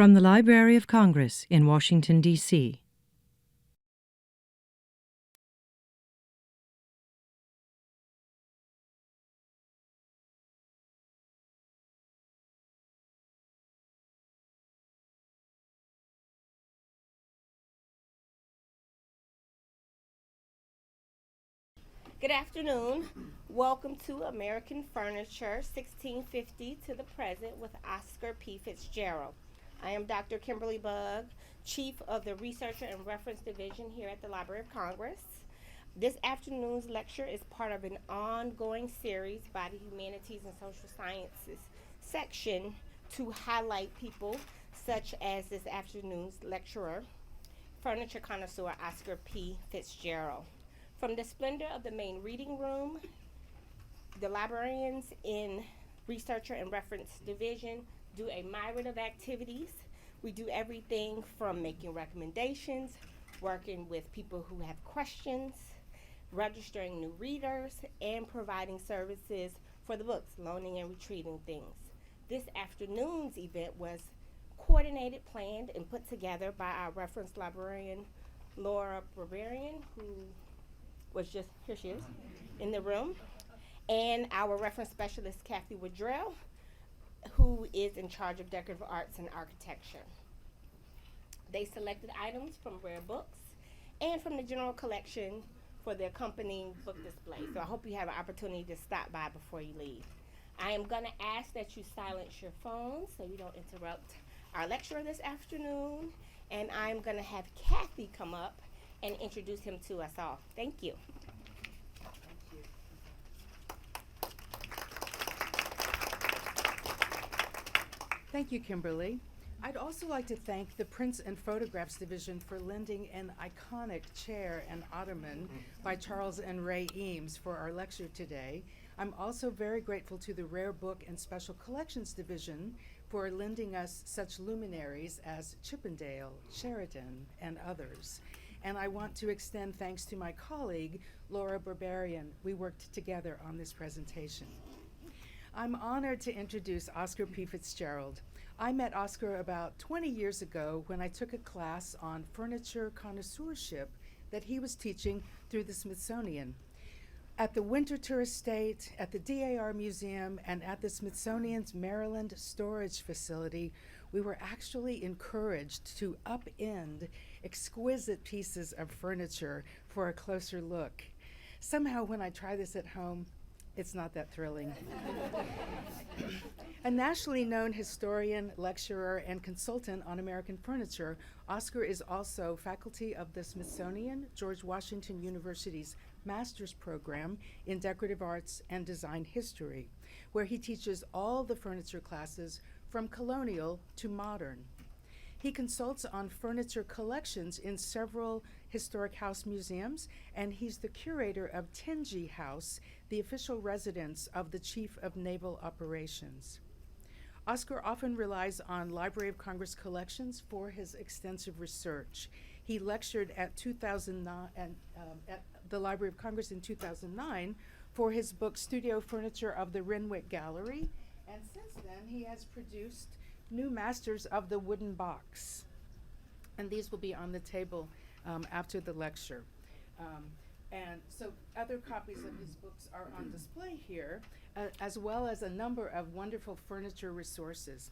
From the Library of Congress in Washington, D.C. Good afternoon. Welcome to American Furniture, 1650 to the present with Oscar P. Fitzgerald. I am Dr. Kimberly Bugg, Chief of the Researcher and Reference Division here at the Library of Congress. This afternoon's lecture is part of an ongoing series by the Humanities and Social Sciences section to highlight people such as this afternoon's lecturer, furniture connoisseur Oscar P. Fitzgerald. From the splendor of the main reading room, the librarians in Researcher and Reference Division do a myriad of activities. We do everything from making recommendations, working with people who have questions, registering new readers, and providing services for the books, loaning and retrieving things. This afternoon's event was coordinated, planned, and put together by our reference librarian, Laura Barbarian, who was just, here she is, in the room, and our reference specialist, Kathy Woodrell, who is in charge of decorative arts and architecture. They selected items from rare books and from the general collection for the accompanying book display. So I hope you have an opportunity to stop by before you leave. I am gonna ask that you silence your phones so you don't interrupt our lecturer this afternoon, and I'm gonna have Kathy come up and introduce him to us all. Thank you. Thank you, Kimberly. I'd also like to thank the Prints and Photographs Division for lending an iconic chair and ottoman by Charles and Ray Eames for our lecture today. I'm also very grateful to the Rare Book and Special Collections Division for lending us such luminaries as Chippendale, Sheridan, and others. And I want to extend thanks to my colleague, Laura Barbarian. We worked together on this presentation. I'm honored to introduce Oscar P. Fitzgerald. I met Oscar about 20 years ago when I took a class on furniture connoisseurship that he was teaching through the Smithsonian. At the Winter Estate, at the DAR Museum, and at the Smithsonian's Maryland Storage Facility, we were actually encouraged to upend exquisite pieces of furniture for a closer look. Somehow when I try this at home, it's not that thrilling. A nationally known historian, lecturer, and consultant on American furniture, Oscar is also faculty of the Smithsonian George Washington University's Master's Program in Decorative Arts and Design History, where he teaches all the furniture classes from colonial to modern. He consults on furniture collections in several historic house museums, and he's the curator of Tenji House, the official residence of the Chief of Naval Operations. Oscar often relies on Library of Congress collections for his extensive research. He lectured at 2009 at the Library of Congress in 2009 for his book Studio Furniture of the Renwick Gallery, and since then he has produced New Masters of the Wooden Box, and these will be on the table after the lecture. And so other copies of his books are on display here, as well as a number of wonderful furniture resources.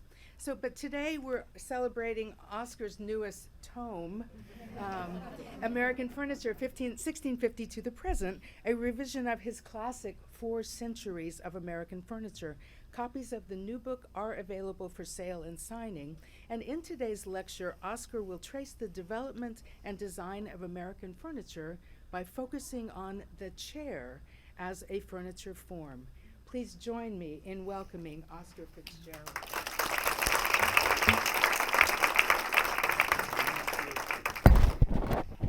But today we're celebrating Oscar's newest tome, American Furniture, 1650 to the present, a revision of his classic 4 Centuries of American Furniture. Copies of the new book are available for sale and signing. And in today's lecture, Oscar will trace the development and design of American furniture by focusing on the chair as a furniture form. Please join me in welcoming Oscar Fitzgerald.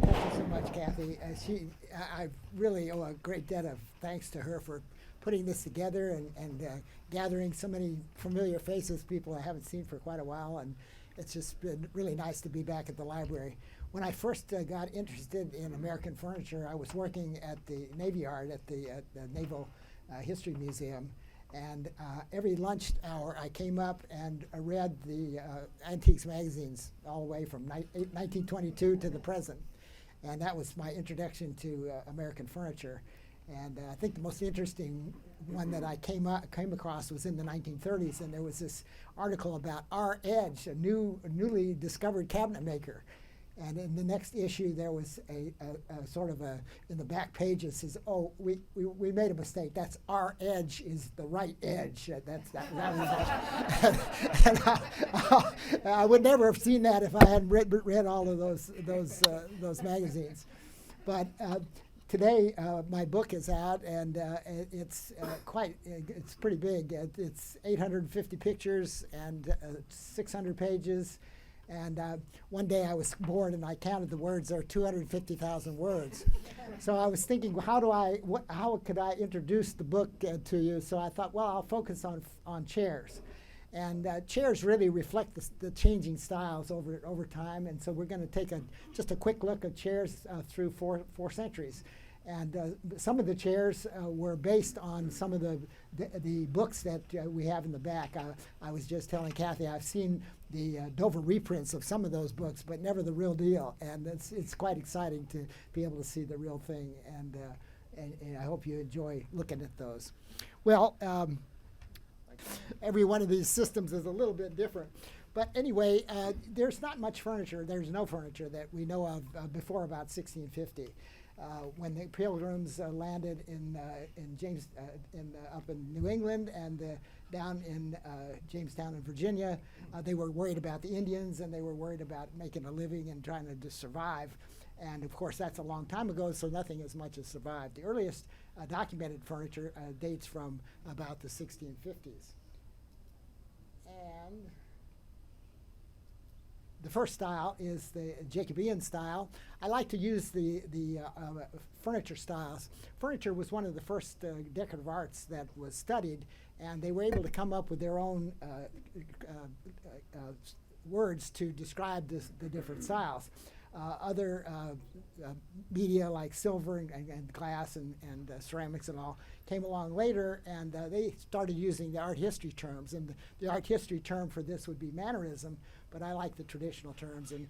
Thank you so much, Kathy. I really owe a great debt of thanks to her for putting this together and gathering so many familiar faces, people I haven't seen for quite a while, and it's just been really nice to be back at the library. When I first got interested in American furniture, I was working at the Navy Yard at the Naval History Museum, And every lunch hour, I came up and read the antiques magazines all the way from 1922 to the present. And that was my introduction to American furniture. And I think the most interesting one that I came across was in the 1930s, and there was this article about R. Edge, a newly discovered cabinet maker. And in the next issue, there was a sort of in the back page, it says, "Oh, we made a mistake. That's our edge is the right edge." That was and I would never have seen that if I hadn't read all of those magazines. But today, my book is out, and it's pretty big. It's 850 pictures and 600 pages. And one day I was bored and I counted the words. There are 250,000 words. So I was thinking, well, how could I introduce the book to you? So I thought, well, I'll focus on chairs. And chairs really reflect the changing styles over time. And so we're going to take just a quick look at chairs through four centuries. And some of the chairs were based on some of the books that we have in the back. I was just telling Kathy, I've seen the Dover reprints of some of those books, but never the real deal. And it's quite exciting to be able to see the real thing. And I hope you enjoy looking at those. Well, every one of these systems is a little bit different. But anyway, there's not much furniture. There's no furniture that we know of before about 1650. When the Pilgrims landed up in New England and down in Jamestown in Virginia, they were worried about the Indians, and they were worried about making a living and trying to survive. And of course, that's a long time ago, so nothing as much has survived. The earliest documented furniture dates from about the 1650s. And the first style is the Jacobean style. I like to use the furniture styles. Furniture was one of the first decorative arts that was studied, and they were able to come up with their own words to describe the different styles. Other media like silver and glass and ceramics and all came along later, and they started using the art history terms. And the art history term for this would be mannerism, but I like the traditional terms, and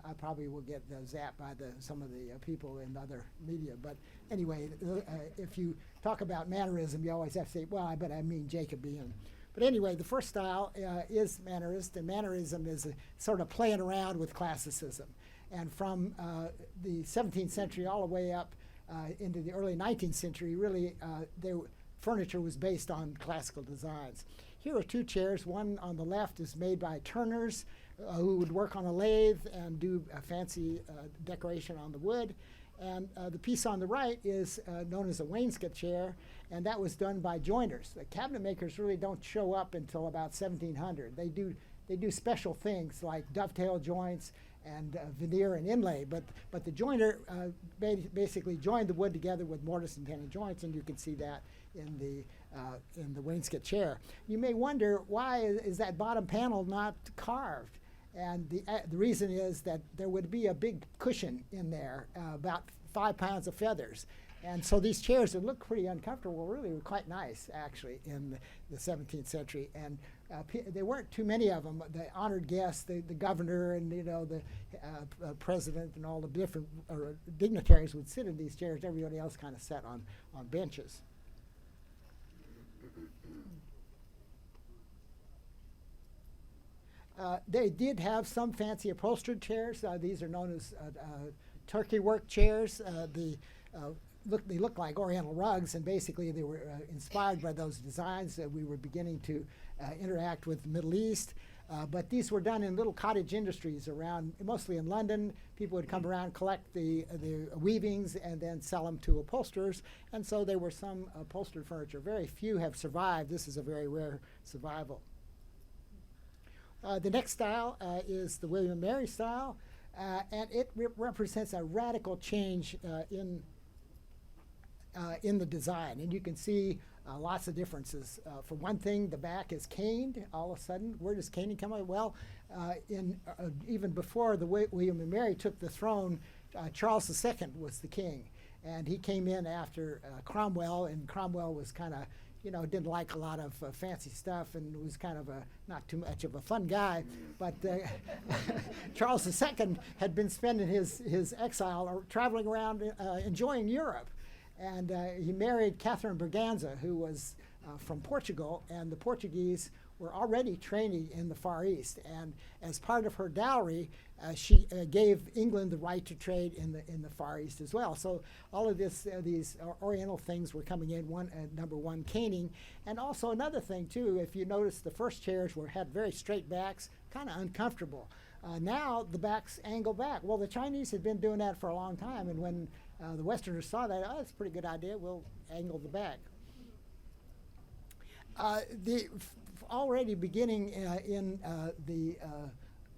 I probably will get zapped by some of the people in other media. But anyway, if you talk about mannerism, you always have to say, well, I mean Jacobean. But anyway, the first style is Mannerist, and Mannerism is a sort of playing around with classicism. And from the 17th century all the way up into the early 19th century, really, furniture was based on classical designs. Here are two chairs. One on the left is made by turners who would work on a lathe and do a fancy decoration on the wood. And the piece on the right is known as a wainscot chair, and that was done by joiners. The cabinet makers really don't show up until about 1700. They do special things like dovetail joints and veneer and inlay, but the joiner basically joined the wood together with mortise and tenon joints, and you can see that in the wainscot chair. You may wonder, why is that bottom panel not carved? And the reason is that there would be a big cushion in there, about 5 pounds of feathers. And so these chairs that look pretty uncomfortable really were quite nice, actually, in the 17th century. And there weren't too many of them. The honored guests, the governor and the president and all the different dignitaries would sit in these chairs. Everybody else kind of sat on benches. They did have some fancy upholstered chairs. These are known as turkey work chairs. They look like Oriental rugs, and basically they were inspired by those designs. We were beginning to interact with the Middle East, but these were done in little cottage industries around, mostly in London. People would come around, collect the weavings, and then sell them to upholsterers, and so there were some upholstered furniture. Very few have survived. This is a very rare survival. The next style is the William and Mary style, and it represents a radical change in the design. And you can see lots of differences. For one thing, the back is caned all of a sudden. Where does caning come out? Well, even before the William and Mary took the throne, Charles II was the king. And he came in after Cromwell, and Cromwell was kind of didn't like a lot of fancy stuff and was kind of not too much of a fun guy. But Charles II had been spending his exile traveling around enjoying Europe. And he married Catherine Berganza, who was from Portugal, and the Portuguese were already training in the Far East. And as part of her dowry, she gave England the right to trade in the Far East as well. So all of these Oriental things were coming in. Number one, caning, and also another thing too. If you notice, the first chairs had very straight backs, kind of uncomfortable. Now the backs angle back. Well, the Chinese had been doing that for a long time, and when the Westerners saw that, oh, that's a pretty good idea. We'll angle the back. Already beginning in the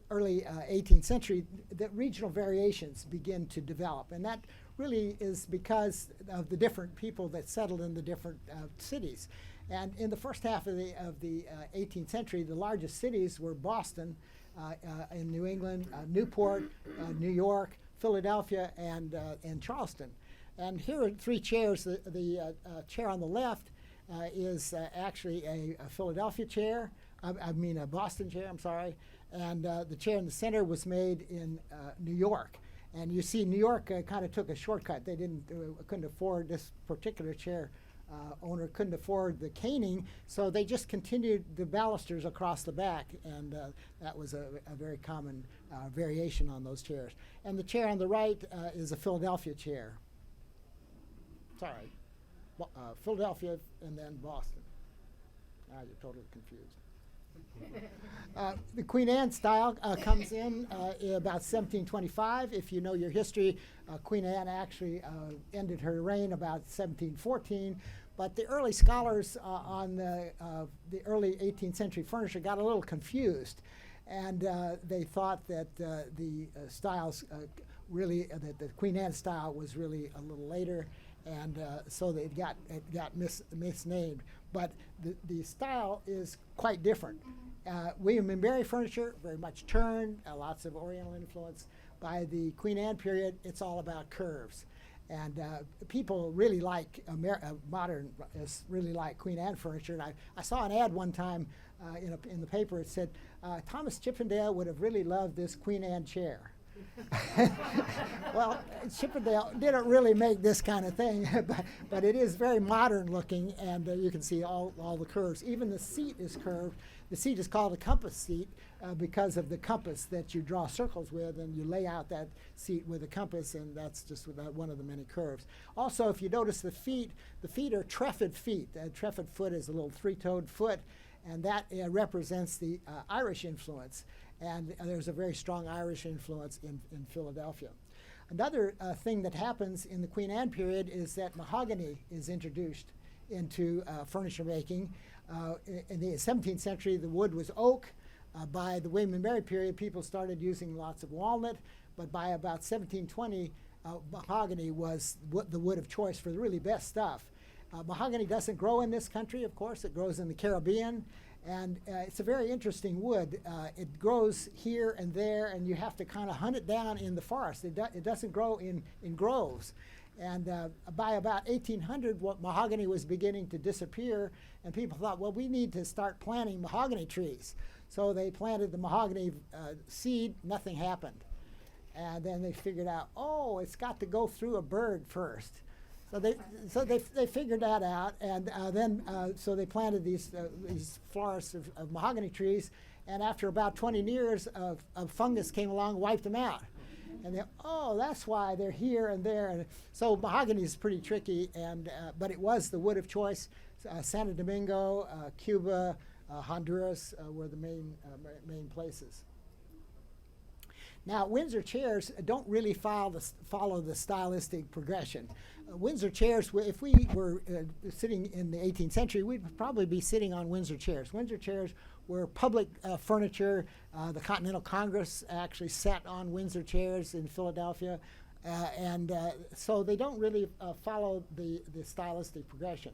early 18th century, the regional variations begin to develop, and that really is because of the different people that settled in the different cities. And in the first half of the 18th century, the largest cities were Boston in New England, Newport, New York, Philadelphia, and Charleston. And here are three chairs. The chair on the left is actually a Philadelphia chair, a Boston chair, I'm sorry, and the chair in the center was made in New York. And you see New York kind of took a shortcut. They couldn't afford, this particular chair owner couldn't afford the caning, so they just continued the balusters across the back, and that was a very common variation on those chairs. And the chair on the right is a Philadelphia chair. Sorry. Philadelphia and then Boston. Now you're totally confused. The Queen Anne style comes in about 1725. If you know your history, Queen Anne actually ended her reign about 1714. But the early scholars on the early 18th century furniture got a little confused, and they thought that the styles that the Queen Anne style was really a little later. And so it got misnamed. But the style is quite different. William and Mary furniture, very much turned, lots of Oriental influence. By the Queen Anne period, it's all about curves. And people really like modernists really like Queen Anne furniture. And I saw an ad one time in the paper. It said, Thomas Chippendale would have really loved this Queen Anne chair. Well, Chippendale didn't really make this kind of thing, but it is very modern looking, and you can see all the curves. Even the seat is curved. The seat is called a compass seat because of the compass that you draw circles with, and you lay out that seat with a compass, and that's just one of the many curves. Also, if you notice the feet are treffid feet. A treffid foot is a little three-toed foot, and that represents the Irish influence. And there's a very strong Irish influence in Philadelphia. Another thing that happens in the Queen Anne period is that mahogany is introduced into furniture making. In the 17th century, the wood was oak. By the William and Mary period, people started using lots of walnut. But by about 1720, mahogany was the wood of choice for the really best stuff. Mahogany doesn't grow in this country, of course. It grows in the Caribbean. And it's a very interesting wood. It grows here and there, and you have to kind of hunt it down in the forest. It doesn't grow in groves. And by about 1800, mahogany was beginning to disappear, and people thought, well, we need to start planting mahogany trees. So they planted the mahogany seed. Nothing happened. And then they figured out, oh, it's got to go through a bird first. So they figured that out, and so they planted these forests of mahogany trees, and after about 20 years, of fungus came along, wiped them out, and that's why they're here and there. And so mahogany is pretty tricky, but it was the wood of choice. Santo Domingo, Cuba, Honduras were the main places. Now, Windsor chairs don't really follow the stylistic progression. Windsor chairs, if we were sitting in the 18th century, we'd probably be sitting on Windsor chairs. Windsor chairs were public furniture. The Continental Congress actually sat on Windsor chairs in Philadelphia. So they don't really follow the stylistic progression.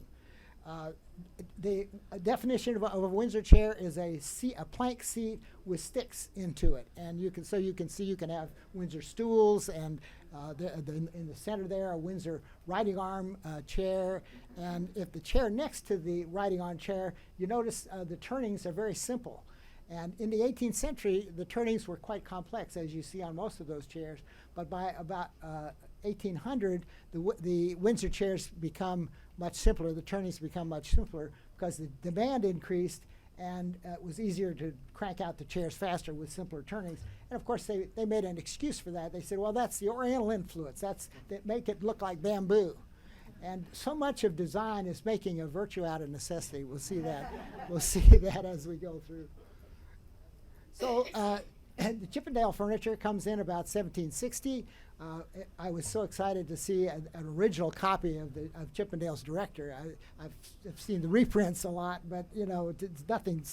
The definition of a Windsor chair is a plank seat with sticks into it, and you can see you can have Windsor stools, and in the center there a Windsor writing arm chair, and if the chair next to the writing arm chair, you notice the turnings are very simple. And in the 18th century, the turnings were quite complex, as you see on most of those chairs. But by about 1800, the Windsor chairs become much simpler. The turnings become much simpler because the demand increased, and it was easier to crank out the chairs faster with simpler turnings. And of course, they made an excuse for that. They said, well, that's the Oriental influence. That make it look like bamboo. And so much of design is making a virtue out of necessity. We'll see that. We'll see that as we go through. So the Chippendale furniture comes in about 1760. I was so excited to see an original copy of Chippendale's Director. I've seen the reprints a lot, but it's nothing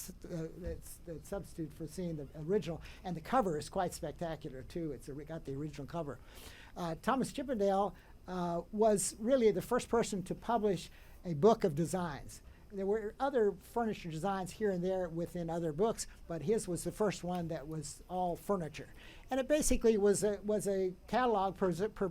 that's substitute for seeing the original. And the cover is quite spectacular too. It's got the original cover. Thomas Chippendale was really the first person to publish a book of designs. There were other furniture designs here and there within other books, but his was the first one that was all furniture. And it basically was a catalog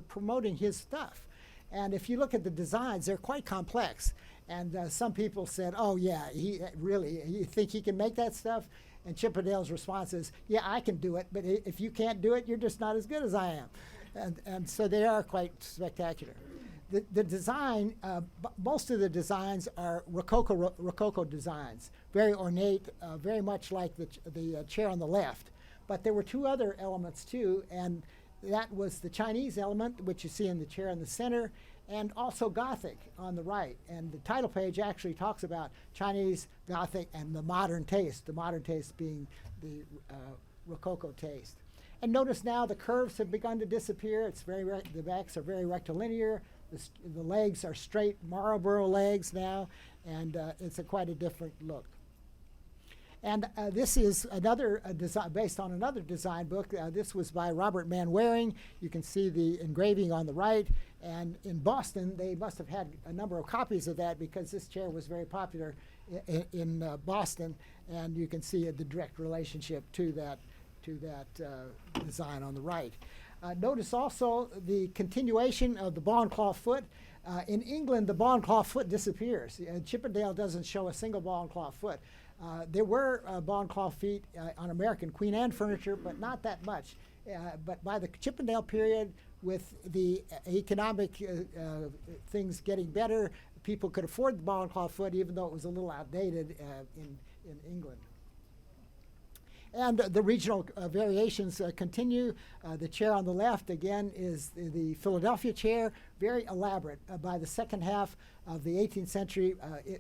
promoting his stuff. And if you look at the designs, they're quite complex. And some people said, oh, yeah, you think he can make that stuff? And Chippendale's response is, yeah, I can do it, but if you can't do it, you're just not as good as I am. And so they are quite spectacular. The design, most of the designs are Rococo designs, very ornate, very much like the chair on the left. But there were two other elements too, and that was the Chinese element, which you see in the chair in the center, and also Gothic on the right. And the title page actually talks about Chinese, Gothic, and the modern taste being the Rococo taste. And notice now the curves have begun to disappear. The backs are very rectilinear. The legs are straight Marlborough legs now, and it's quite a different look. And this is another design based on another design book. This was by Robert Manwaring. You can see the engraving on the right. And in Boston, they must have had a number of copies of that because this chair was very popular in Boston. And you can see the direct relationship to that design on the right. Notice also the continuation of the ball and claw foot. In England, the ball and claw foot disappears. Chippendale doesn't show a single ball and claw foot. There were ball and claw feet on American Queen Anne furniture, but not that much. But by the Chippendale period, with the economic things getting better, people could afford the ball and claw foot, even though it was a little outdated in England. And the regional variations continue. The chair on the left, again, is the Philadelphia chair, very elaborate. By the second half of the 18th century,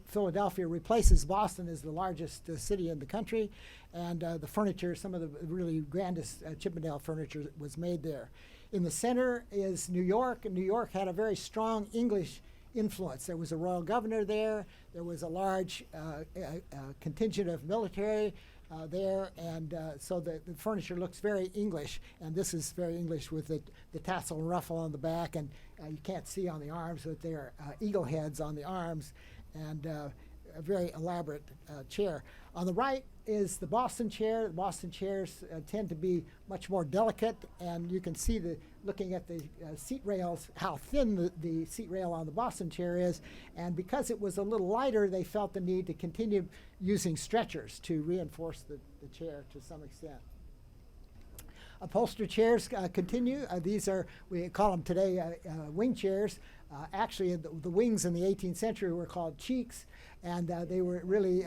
Philadelphia replaces Boston as the largest city in the country. And the furniture, some of the really grandest Chippendale furniture was made there. In the center is New York. And New York had a very strong English influence. There was a royal governor there. There was a large contingent of military there, and so the furniture looks very English, and this is very English with the tassel and ruffle on the back, and you can't see on the arms, but there are eagle heads on the arms, and a very elaborate chair. On the right is the Boston chair. The Boston chairs tend to be much more delicate, and you can see looking at the seat rails, how thin the seat rail on the Boston chair is, and because it was a little lighter, they felt the need to continue using stretchers to reinforce the chair to some extent. Upholstered chairs continue. These are, we call them today wing chairs. Actually, the wings in the 18th century were called cheeks, and they were really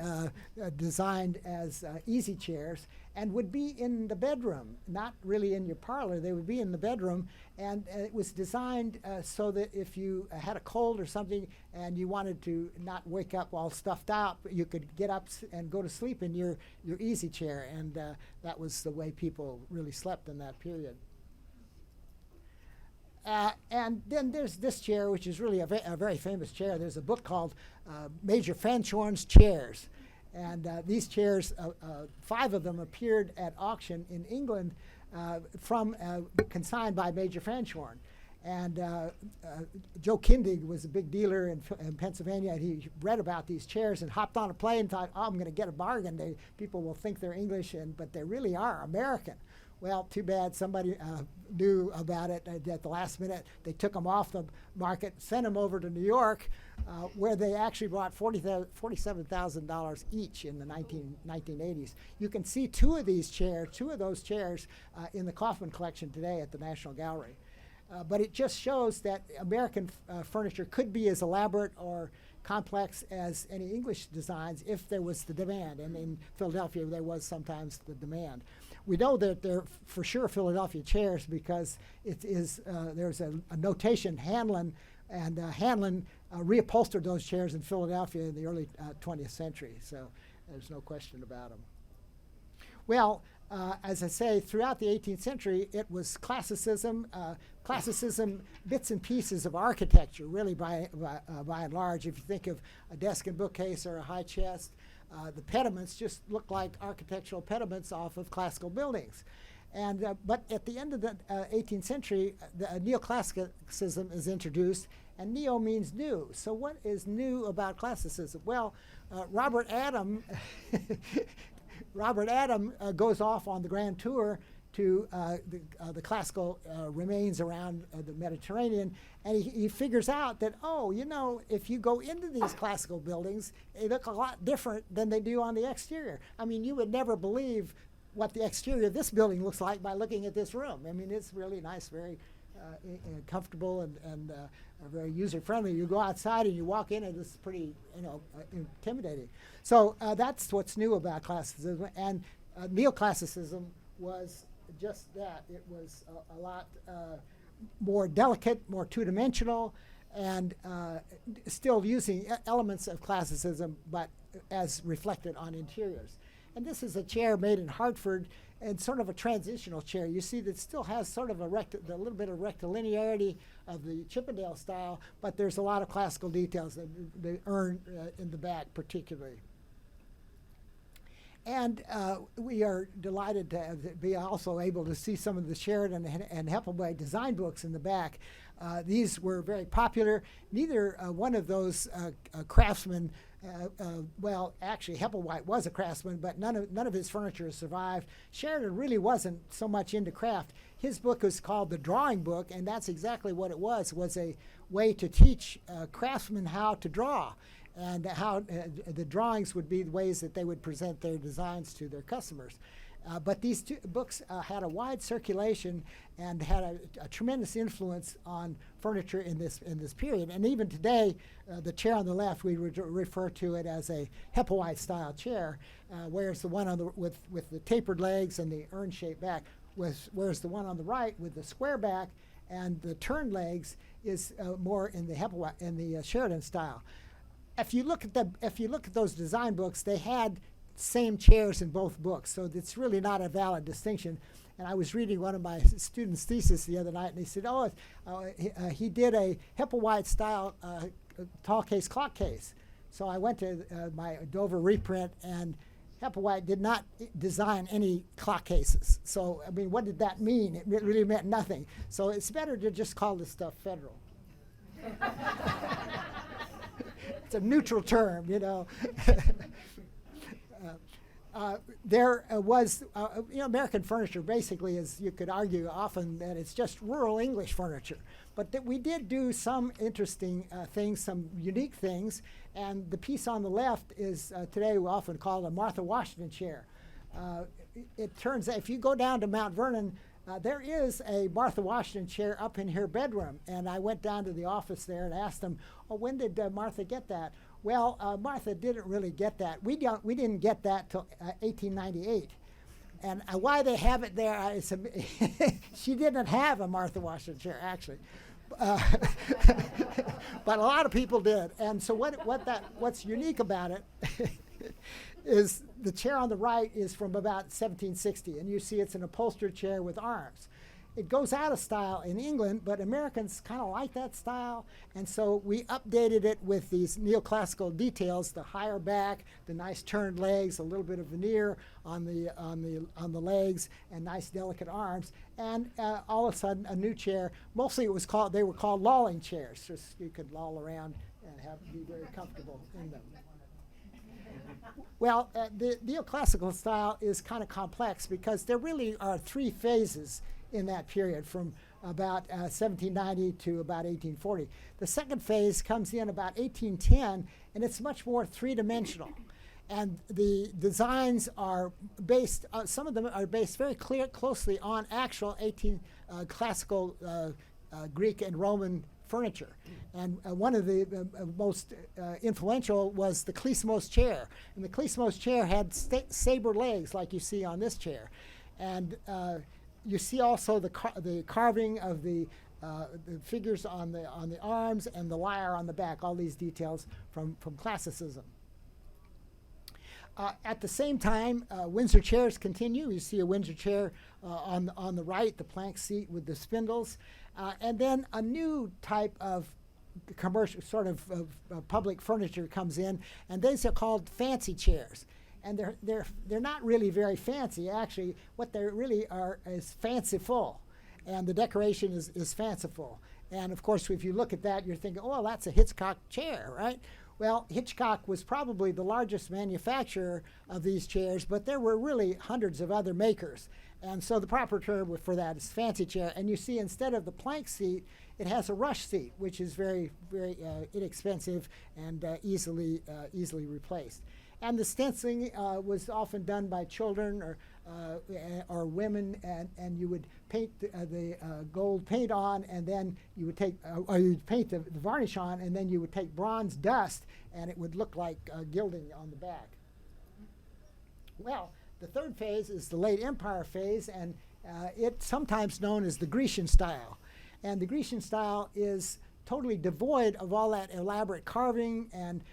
designed as easy chairs and would be in the bedroom, not really in your parlor. They would be in the bedroom, and it was designed so that if you had a cold or something and you wanted to not wake up all stuffed out, you could get up and go to sleep in your easy chair, and that was the way people really slept in that period. And then there's this chair, which is really a very famous chair. There's a book called Major Fanchorn's Chairs. And these chairs, 5 of them appeared at auction in England consigned by Major Fanchorn. And Joe Kindig was a big dealer in Pennsylvania, and he read about these chairs and hopped on a plane and thought, oh, I'm going to get a bargain. People will think they're English, but they really are American. Well, too bad somebody knew about it at the last minute. They took them off the market, sent them over to New York, where they actually brought $47,000 each in the 1980s. You can see two of those chairs in the Kaufman collection today at the National Gallery. But it just shows that American furniture could be as elaborate or complex as any English designs if there was the demand. And in Philadelphia, there was sometimes the demand. We know that they're for sure Philadelphia chairs because there's a notation, Hanlon, and Hanlon reupholstered those chairs in Philadelphia in the early 20th century. So there's no question about them. Well, as I say, throughout the 18th century, it was classicism, bits and pieces of architecture, really by and large. If you think of a desk and bookcase or a high chest, the pediments just look like architectural pediments off of classical buildings. But at the end of the 18th century, the neoclassicism is introduced, and neo means new. So what is new about classicism? Well, Robert Adam goes off on the grand tour to the classical remains around the Mediterranean, and he figures out that, if you go into these classical buildings, they look a lot different than they do on the exterior. I mean, you would never believe what the exterior of this building looks like by looking at this room. I mean, it's really nice, very comfortable and very user-friendly. You go outside and you walk in, and it's pretty, intimidating. So that's what's new about classicism, and neoclassicism was just that. It was a lot more delicate, more two-dimensional, and still using elements of classicism, but as reflected on interiors. And this is a chair made in Hartford, and sort of a transitional chair. You see that it still has sort of a little bit of rectilinearity of the Chippendale style, but there's a lot of classical details that the urn in the back particularly. And we are delighted to be also able to see some of the Sheridan and Hepplewhite design books in the back. These were very popular. Neither one of those craftsmen, actually Hepplewhite was a craftsman, but none of his furniture has survived. Sheridan really wasn't so much into craft. His book was called The Drawing Book, and that's exactly what it was a way to teach craftsmen how to draw, and how the drawings would be the ways that they would present their designs to their customers. But these two books had a wide circulation and had a tremendous influence on furniture in this period. And even today, the chair on the left, we refer to it as a Hepplewhite style chair, whereas the one with the tapered legs and the urn-shaped back, whereas the one on the right with the square back and the turned legs is more in the Hepplewhite, in the Sheridan style. If you look at those design books, they had same chairs in both books, so it's really not a valid distinction. And I was reading one of my students' thesis the other night, and they said, he did a Hepplewhite style tall case clock case. So I went to my Dover reprint, and Hepplewhite did not design any clock cases. So, I mean, what did that mean? It really meant nothing. So it's better to just call this stuff federal. It's a neutral term, There was, American furniture basically is, you could argue often that it's just rural English furniture. But that we did do some interesting things, some unique things. And the piece on the left is today we often called a Martha Washington chair. It turns out if you go down to Mount Vernon, there is a Martha Washington chair up in her bedroom. And I went down to the office there and asked them, when did Martha get that? Well, Martha didn't really get that. We didn't get that till 1898. And why they have it there, she didn't have a Martha Washington chair, actually. But a lot of people did. And so what's unique about it is the chair on the right is from about 1760. And you see it's an upholstered chair with arms. it goes out of style in England, but Americans kind of like that style, and so we updated it with these neoclassical details: the higher back, the nice turned legs, a little bit of veneer on the legs, and nice delicate arms. And all of a sudden, a new chair. Mostly, they were called lolling chairs. Just you could loll around and be very comfortable in them. Well, the neoclassical style is kind of complex because there really are three phases in that period, from about 1790 to about 1840. The second phase comes in about 1810, and it's much more three-dimensional. And the designs are based, some of them are based very closely on actual classical Greek and Roman furniture. And one of the most influential was the Clismos chair. And the Clismos chair had saber legs like you see on this chair. And you see also the carving of the figures on the arms and the lyre on the back, all these details from classicism. At the same time, Windsor chairs continue. You see a Windsor chair on the right, the plank seat with the spindles. And then a new type of commercial, sort of public furniture comes in, and these are called fancy chairs. And they're not really very fancy. Actually, what they really are is fanciful, and the decoration is fanciful. And of course, if you look at that, you're thinking, oh, that's a Hitchcock chair, right? Well, Hitchcock was probably the largest manufacturer of these chairs, but there were really hundreds of other makers. And so the proper term for that is fancy chair. And you see, instead of the plank seat, it has a rush seat, which is very, very inexpensive and easily replaced. And the stenciling was often done by children or women, and you would paint the gold paint on, and then you would take, or you'd paint the varnish on, and then you would take bronze dust, and it would look like gilding on the back. Well, the third phase is the late Empire phase, and it's sometimes known as the Grecian style. And the Grecian style is totally devoid of all that elaborate carving and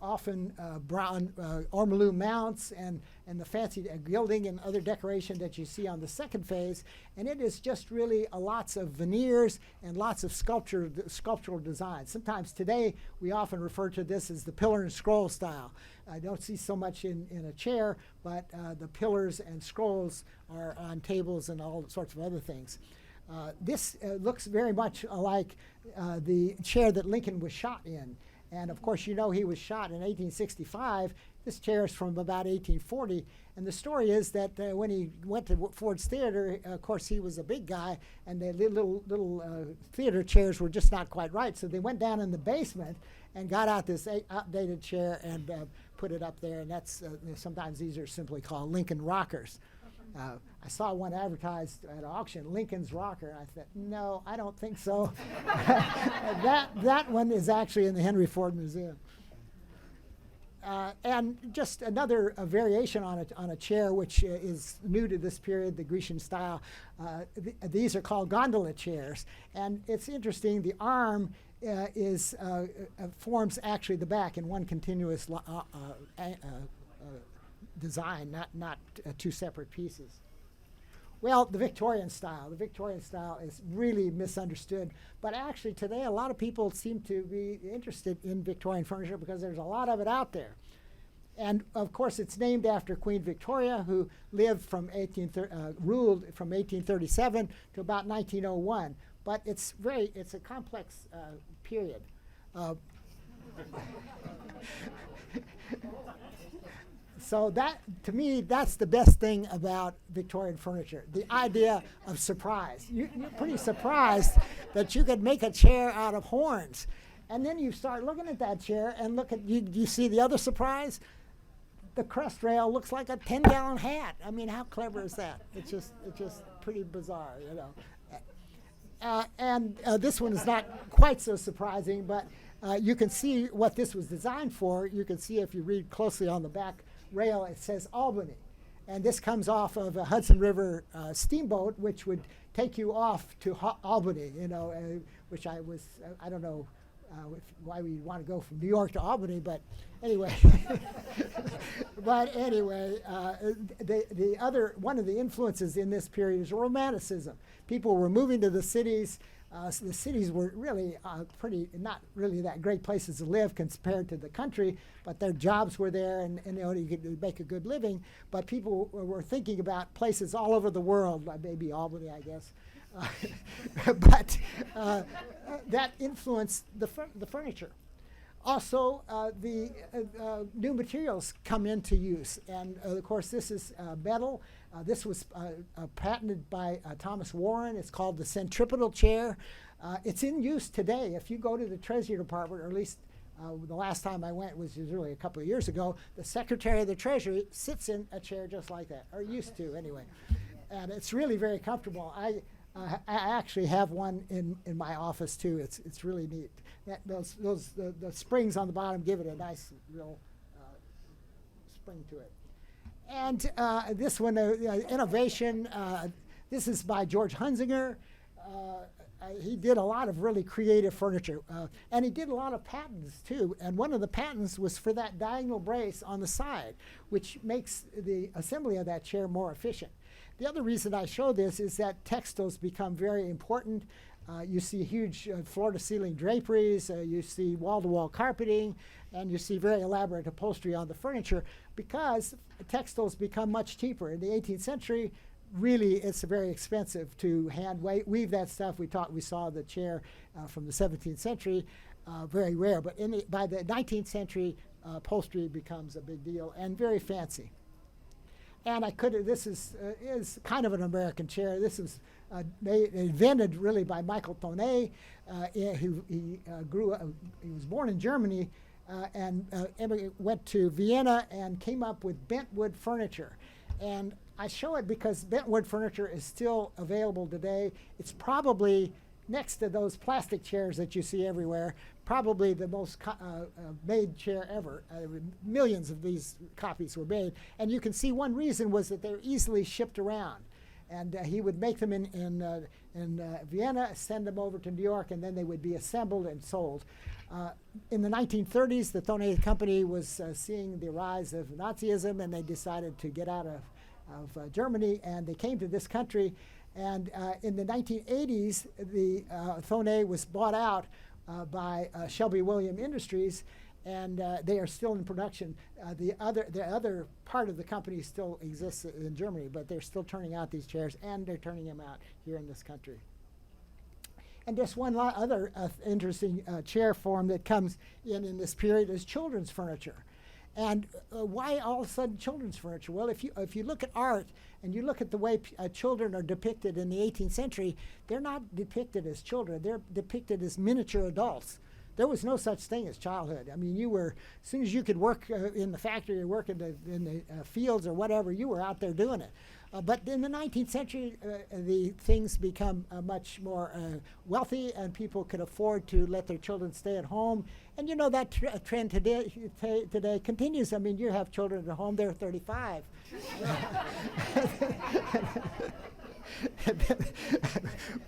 often brown ormolu mounts and the fancy gilding and other decoration that you see on the second phase. And it is just really lots of veneers and lots of sculptural designs. Sometimes today we often refer to this as the pillar and scroll style. I don't see so much in a chair, but the pillars and scrolls are on tables and all sorts of other things. This looks very much like the chair that Lincoln was shot in. And of course, you know, he was shot in 1865. This chair is from about 1840. And the story is that when he went to Ford's Theater, of course, he was a big guy, and the little theater chairs were just not quite right. So they went down in the basement and got out this outdated chair and put it up there. And that's sometimes these are simply called Lincoln rockers. I saw one advertised at auction, Lincoln's Rocker. I thought, no, I don't think so. That one is actually in the Henry Ford Museum. And just another variation on a chair, which is new to this period, the Grecian style. These are called gondola chairs. And it's interesting, the arm forms actually the back in one continuous design, not two separate pieces. Well, the Victorian style. The Victorian style is really misunderstood, but actually today a lot of people seem to be interested in Victorian furniture because there's a lot of it out there. And of course it's named after Queen Victoria, who lived ruled from 1837 to about 1901. But it's a complex period. So that, to me, that's the best thing about Victorian furniture, the idea of surprise. You're pretty surprised that you could make a chair out of horns. And then you start looking at that chair and you see the other surprise? The crest rail looks like a 10-gallon hat. I mean, how clever is that? It's just pretty bizarre, you know. And this one is not quite so surprising, but you can see what this was designed for. You can see if you read closely on the back rail, it says Albany. And this comes off of a Hudson River steamboat, which would take you off to Albany, you know, which I don't know why we want to go from New York to Albany, but anyway. But anyway, the other one of the influences in this period is Romanticism. People were moving to the cities. So the cities were really not really that great places to live compared to the country, but their jobs were there, and you could make a good living. But people were thinking about places all over the world, maybe Albany, I guess. But that influenced the furniture. Also, the new materials come into use, and of course this is metal. This was patented by Thomas Warren. It's called the centripetal chair. It's in use today. If you go to the Treasury Department, or at least the last time I went, which was really a couple of years ago, the Secretary of the Treasury sits in a chair just like that, or used to anyway. And it's really very comfortable. I actually have one in my office too. It's really neat. The springs on the bottom give it a nice real spring to it. And this one, innovation. This is by George Hunzinger. He did a lot of really creative furniture, and he did a lot of patents too. And one of the patents was for that diagonal brace on the side, which makes the assembly of that chair more efficient. The other reason I show this is that textiles become very important. You see huge floor-to-ceiling draperies, you see wall-to-wall carpeting, and you see very elaborate upholstery on the furniture because textiles become much cheaper. In the 18th century, really it's very expensive to hand weave that stuff. We saw the chair from the 17th century, very rare. But by the 19th century, upholstery becomes a big deal and very fancy. And this is kind of an American chair. This is invented really by Michael Thonet, who he was born in Germany and went to Vienna and came up with bentwood furniture. And I show it because bentwood furniture is still available today. It's probably, next to those plastic chairs that you see everywhere, probably the most made chair ever. Millions of these copies were made. And you can see one reason was that they're easily shipped around. And he would make them in Vienna, send them over to New York, and then they would be assembled and sold. In the 1930s, the Thonet Company was seeing the rise of Nazism, and they decided to get out of Germany, and they came to this country. And in the 1980s, the Thonet was bought out by Shelby William Industries, and they are still in production. The other part of the company still exists in Germany, but they're still turning out these chairs, and they're turning them out here in this country. And just one other interesting chair form that comes in this period is children's furniture. And why all of a sudden children's furniture? Well, if you look at art and you look at the way children are depicted in the 18th century, they're not depicted as children. They're depicted as miniature adults. There was no such thing as childhood. I mean, as soon as you could work in the factory or work in the fields or whatever, you were out there doing it. But in the 19th century, the things become much more wealthy, and people could afford to let their children stay at home. And you know that trend today continues. I mean, you have children at home; they're 35.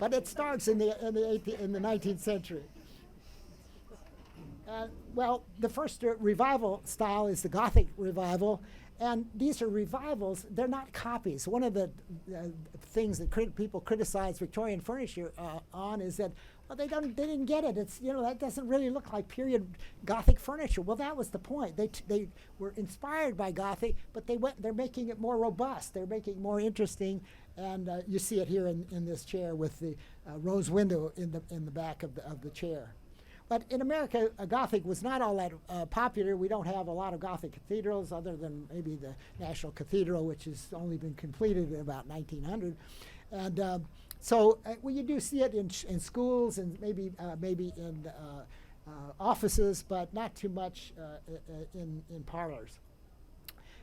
But it starts in the 19th century. Well, the first revival style is the Gothic revival, and these are revivals. They're not copies. One of the things that people criticize Victorian furniture on is that, well, they didn't get it. It's, that doesn't really look like period Gothic furniture. Well, that was the point. They were inspired by Gothic, but they're making it more robust. They're making it more interesting, and you see it here in this chair with the rose window in the back of the chair. But in America, Gothic was not all that popular. We don't have a lot of Gothic cathedrals other than maybe the National Cathedral, which has only been completed in about 1900. And so you do see it in schools and maybe in offices, but not too much in parlors.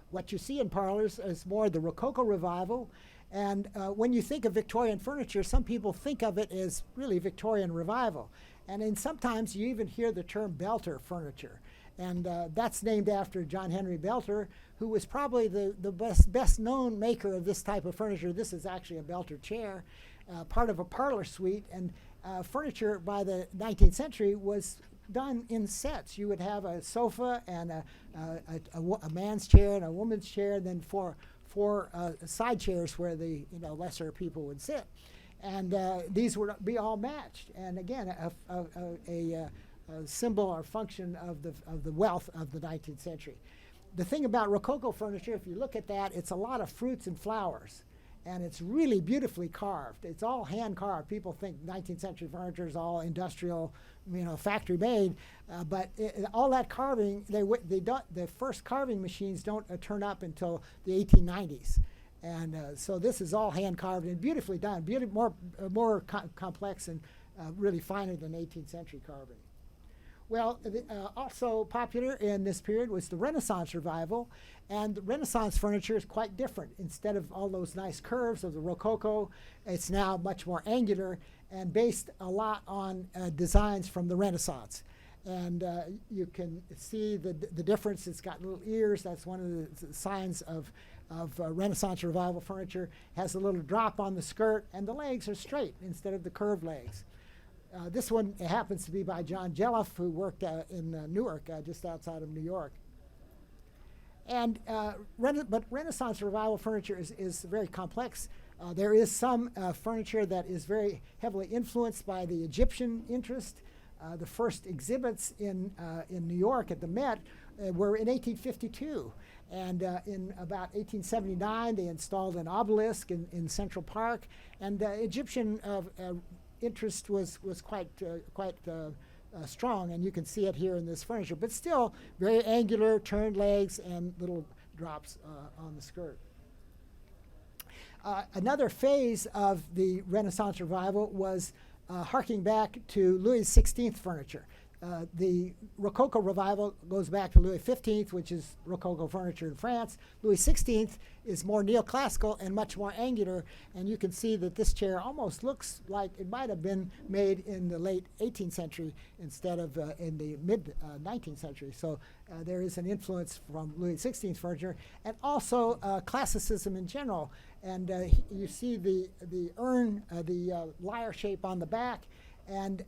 What you see in parlors is more the Rococo revival. And when you think of Victorian furniture, some people think of it as really Victorian revival. And then sometimes you even hear the term Belter furniture. And that's named after John Henry Belter, who was probably the best known maker of this type of furniture. This is actually a Belter chair, part of a parlor suite. And furniture by the 19th century was done in sets. You would have a sofa and a man's chair and a woman's chair, and then four side chairs where the lesser people would sit. And these would be all matched. And again, a symbol or function of the wealth of the 19th century. The thing about Rococo furniture, if you look at that, it's a lot of fruits and flowers. And it's really beautifully carved. It's all hand carved. People think 19th century furniture is all industrial, factory made, but all that carving, the first carving machines don't turn up until the 1890s. And so this is all hand carved and beautifully done, more complex and really finer than 18th century carving. Well, also popular in this period was the Rennaissance Revival, and the Renaissance furniture is quite different. Instead of all those nice curves of the Rococo, it's now much more angular and based a lot on designs from the Renaissance. And you can see the difference. It's got little ears. That's one of the signs of Renaissance Revival furniture. Has a little drop on the skirt, and the legs are straight instead of the curved legs. This one happens to be by John Jelliff, who worked in Newark, just outside of New York. And but Renaissance Revival furniture is very complex. There is some furniture that is very heavily influenced by the Egyptian interest. The first exhibits in New York at the Met were in 1852. And in about 1879, they installed an obelisk in Central Park. And Egyptian interest was quite strong, and you can see it here in this furniture, but still very angular, turned legs and little drops on the skirt. Another phase of the Renaissance Revival was harking back to Louis XVI furniture. The Rococo Revival goes back to Louis XV, which is Rococo furniture in France. Louis XVI is more neoclassical and much more angular, and you can see that this chair almost looks like it might have been made in the late 18th century instead of in the mid 19th century. So there is an influence from Louis XVI furniture, and also classicism in general. And you see the urn, the lyre shape on the back, and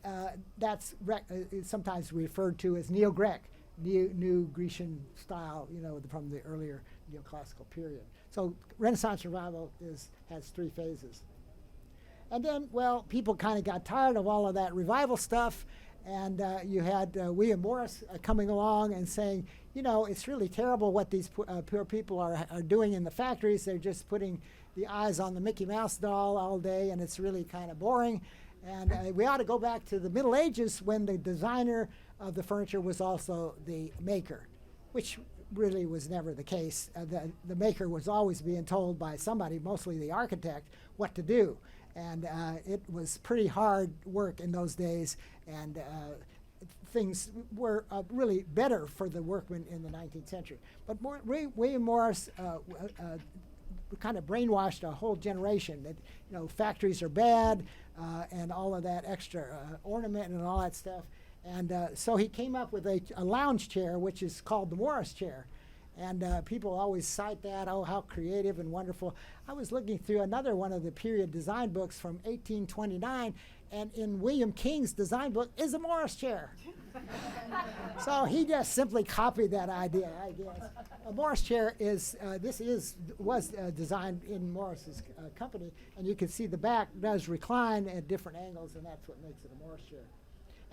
that's sometimes referred to as Neo-Grec, new Grecian style, from the earlier neoclassical period. So Renaissance Revival has three phases. And then, well, people kind of got tired of all of that revival stuff, and you had William Morris coming along and saying, it's really terrible what these poor people are doing in the factories. They're just putting the eyes on the Mickey Mouse doll all day, and it's really kind of boring. And we ought to go back to the Middle Ages when the designer of the furniture was also the maker, which really was never the case. The maker was always being told by somebody, mostly the architect, what to do. And it was pretty hard work in those days, and things were really better for the workmen in the 19th century. But William Morris kind of brainwashed a whole generation that factories are bad and all of that extra ornament and all that stuff. And so he came up with a lounge chair, which is called the Morris chair. And people always cite that, oh, how creative and wonderful. I was looking through another one of the period design books from 1829, and in William King's design book is a Morris chair. So he just simply copied that idea, I guess. A Morris chair was designed in Morris's company, and you can see the back does recline at different angles, and that's what makes it a Morris chair.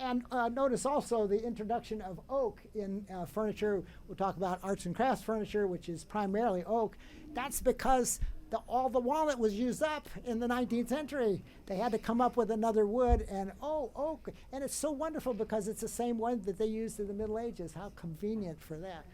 And notice also the introduction of oak in furniture. We'll talk about arts and crafts furniture, which is primarily oak. That's because all the walnut was used up in the 19th century. They had to come up with another wood, and oak. And it's so wonderful because it's the same one that they used in the Middle Ages. How convenient for that.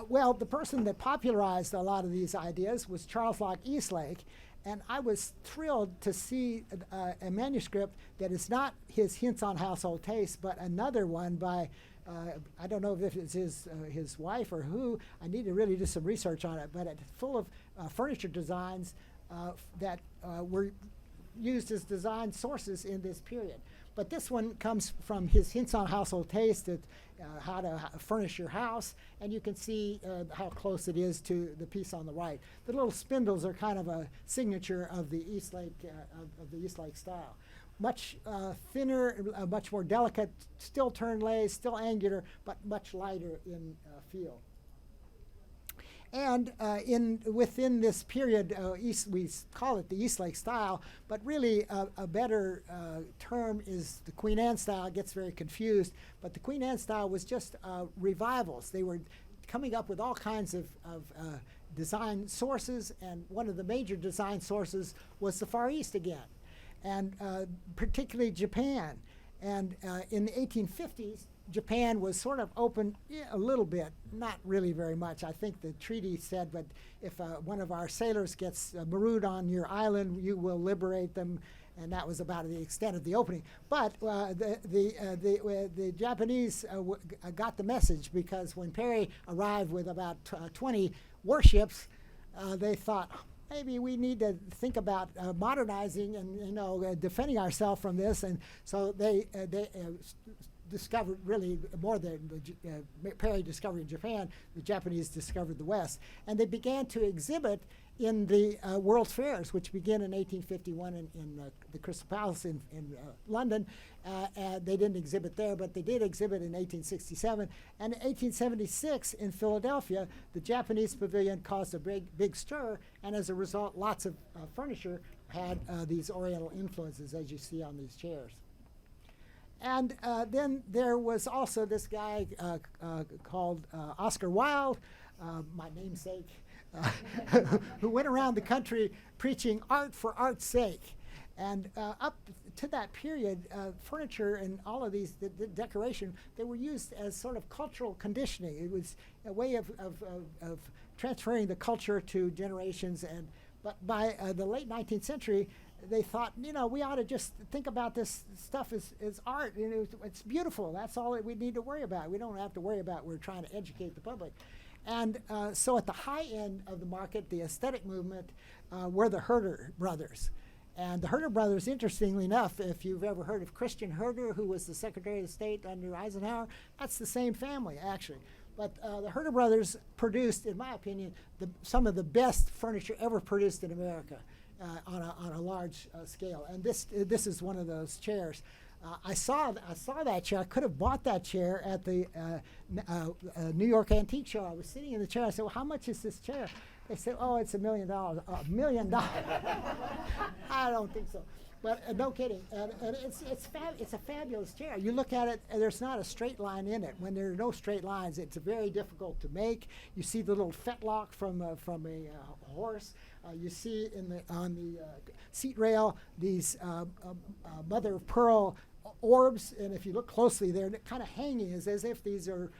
Well, the person that popularized a lot of these ideas was Charles Locke Eastlake. And I was thrilled to see a manuscript that is not his Hints on Household Taste, but another one by, I don't know if it's his wife or who. I need to really do some research on it, but it's full of furniture designs that were used as design sources in this period. But this one comes from his Hints on Household Taste, how to furnish your house, and you can see how close it is to the piece on the right. The little spindles are kind of a signature of the Eastlake style. much thinner, much more delicate, still turn lace, still angular, but much lighter in feel. And within this period, we call it the Eastlake style, but really a better term is the Queen Anne style. It gets very confused, but the Queen Anne style was just revivals. They were coming up with all kinds of design sources, and one of the major design sources was the Far East again, and particularly Japan. And in the 1850s, Japan was sort of open a little bit, not really very much. I think the treaty said, but if one of our sailors gets marooned on your island, you will liberate them, and that was about the extent of the opening. But the Japanese got the message, because when Perry arrived with about 20 warships, they thought, maybe we need to think about modernizing and defending ourselves from this, and so they discovered really more than Perry discovering Japan, the Japanese discovered the West. And they began to exhibit in the World's Fairs, which began in 1851 in the Crystal Palace in London. They didn't exhibit there, but they did exhibit in 1867. And in 1876 in Philadelphia, the Japanese pavilion caused a big stir, and as a result, lots of furniture had these Oriental influences, as you see on these chairs. And then there was also this guy called Oscar Wilde, my namesake, who went around the country preaching art for art's sake. And up to that period, furniture and all of these the decoration, they were used as sort of cultural conditioning. It was a way of transferring the culture to generations. But by the late 19th century, they thought, we ought to just think about this stuff as art. It's beautiful. That's all that we need to worry about. We don't have to worry about we're trying to educate the public. And so at the high end of the market, the aesthetic movement were the Herder brothers. And the Herder brothers, interestingly enough, if you've ever heard of Christian Herder, who was the Secretary of State under Eisenhower, that's the same family, actually. But the Herder brothers produced, in my opinion, some of the best furniture ever produced in America. On a large scale, and this is one of those chairs. I saw that chair. I could have bought that chair at the New York Antique Show. I was sitting in the chair. I said, "Well, how much is this chair?" They said, "Oh, it's $1 million." $1 million? I don't think so. But no kidding. And it's a fabulous chair. You look at it, and there's not a straight line in it. When there are no straight lines, it's very difficult to make. You see the little fetlock from a horse. You see on the seat rail these mother of pearl orbs, and if you look closely, they're kind of hanging as if these are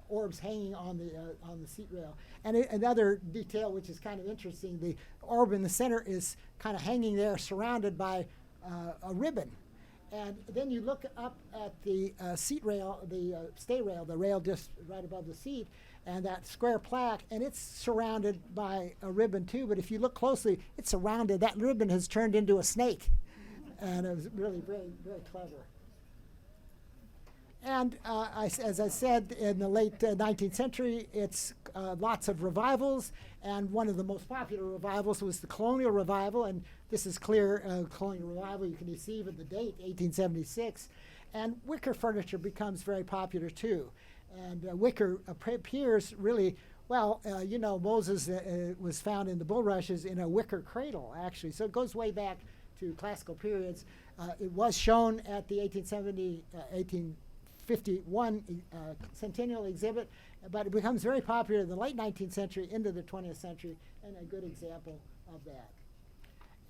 orbs hanging on the seat rail. And another detail which is kind of interesting, the orb in the center is kind of hanging there, surrounded by a ribbon. And then you look up at the seat rail, the stay rail, the rail just right above the seat, and that square plaque, and it's surrounded by a ribbon too, but if you look closely, it's surrounded, that ribbon has turned into a snake. And it was really very, very clever. And as I said, in the late 19th century, it's lots of revivals, and one of the most popular revivals was the Colonial Revival, and this is clear, Colonial Revival, you can see even the date, 1876, and wicker furniture becomes very popular too. And wicker appears really, well, Moses was found in the bulrushes in a wicker cradle, actually. So it goes way back to classical periods. It was shown at the 1851 centennial exhibit, but it becomes very popular in the late 19th century into the 20th century, and a good example of that.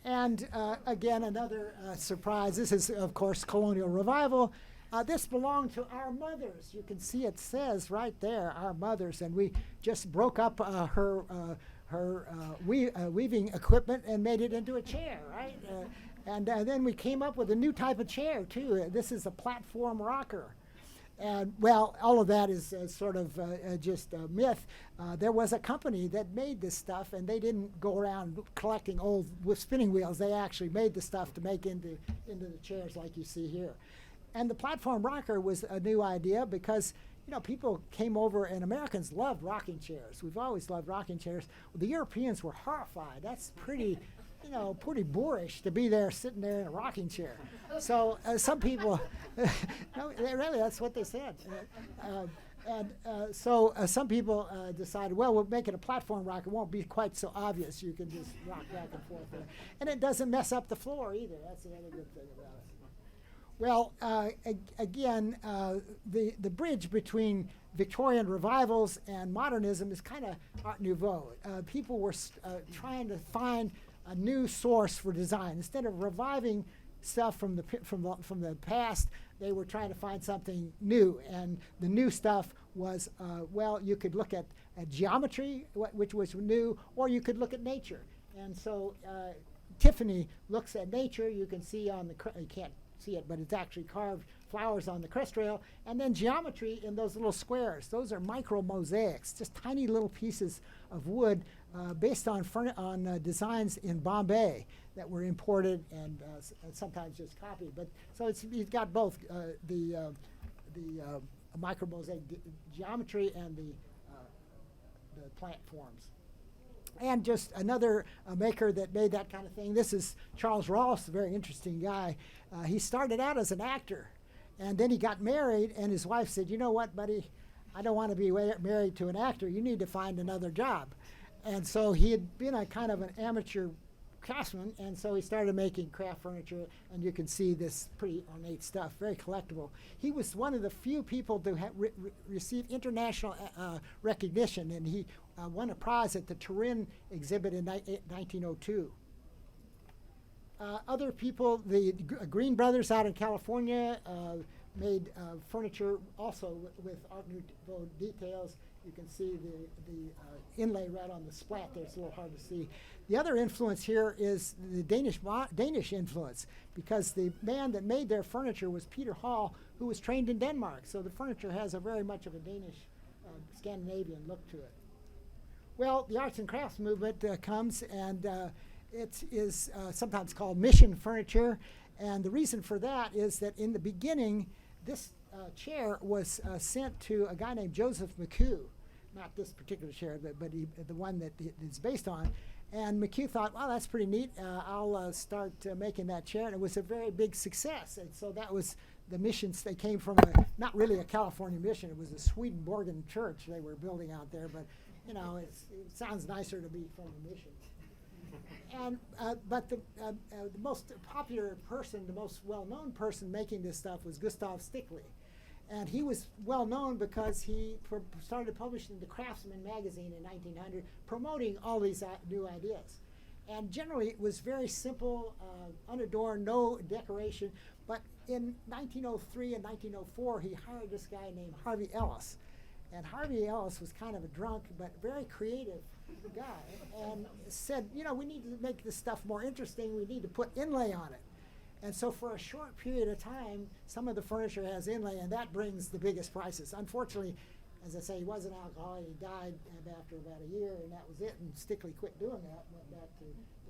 And again, another surprise. This is, of course, Colonial Revival. This belonged to our mothers. You can see it says right there, our mothers, and we just broke up her weaving equipment and made it into a chair, right? And then we came up with a new type of chair too. This is a platform rocker. And well, all of that is sort of just a myth. There was a company that made this stuff, and they didn't go around collecting old spinning wheels. They actually made the stuff to make into the chairs like you see here. And the platform rocker was a new idea because, people came over, and Americans loved rocking chairs. We've always loved rocking chairs. Well, the Europeans were horrified. That's pretty pretty boorish to be there sitting there in a rocking chair. So some people, no, really, that's what they said. So some people decided, well, we'll make it a platform rock. It won't be quite so obvious. You can just rock back and forth there. And it doesn't mess up the floor either. That's the other good thing about it. Well, again, the bridge between Victorian revivals and modernism is kind of Art Nouveau. People were trying to find a new source for design. Instead of reviving stuff from the past, they were trying to find something new. And the new stuff was, you could look at geometry, which was new, or you could look at nature. And so Tiffany looks at nature. You can see on you can't see it, but it's actually carved flowers on the crest rail, and then geometry in those little squares. Those are micro mosaics, just tiny little pieces of wood based on designs in Bombay that were imported and sometimes just copied. But so you've got both the micro mosaic geometry and the plant forms. And just another maker that made that kind of thing. This is Charles Ross, a very interesting guy. He started out as an actor, and then he got married, and his wife said, "You know what, buddy? I don't want to be married to an actor. You need to find another job." And so he had been a kind of an amateur craftsman, and so he started making craft furniture, and you can see this pretty ornate stuff, very collectible. He was one of the few people to receive international recognition, and he won a prize at the Turin exhibit in 1902. Other people, the Green brothers out in California made furniture also with Art Nouveau details. You can see the inlay right on the splat there. It's a little hard to see. The other influence here is the Danish influence, because the man that made their furniture was Peter Hall, who was trained in Denmark. So the furniture has a very much of a Danish, Scandinavian look to it. Well, the arts and crafts movement comes, and it is sometimes called mission furniture. And the reason for that is that in the beginning, this chair was sent to a guy named Joseph McHugh. Not this particular chair, but the one that it's based on. And McHugh thought, well, that's pretty neat. I'll start making that chair. And it was a very big success. And so that was the missions. They came from not really a California mission. It was a Swedenborgian church they were building out there. But, it sounds nicer to be from a mission. And but the most popular person, the most well-known person making this stuff was Gustav Stickley. And he was well known because he started publishing the Craftsman magazine in 1900, promoting all these new ideas. And generally it was very simple, unadorned, no decoration. But in 1903 and 1904, he hired this guy named Harvey Ellis. And Harvey Ellis was kind of a drunk, but very creative guy, and said, we need to make this stuff more interesting. We need to put inlay on it. And so for a short period of time, some of the furniture has inlay, and that brings the biggest prices. Unfortunately, as I say, he was an alcoholic. He died after about a year, and that was it. And Stickley quit doing that and went back to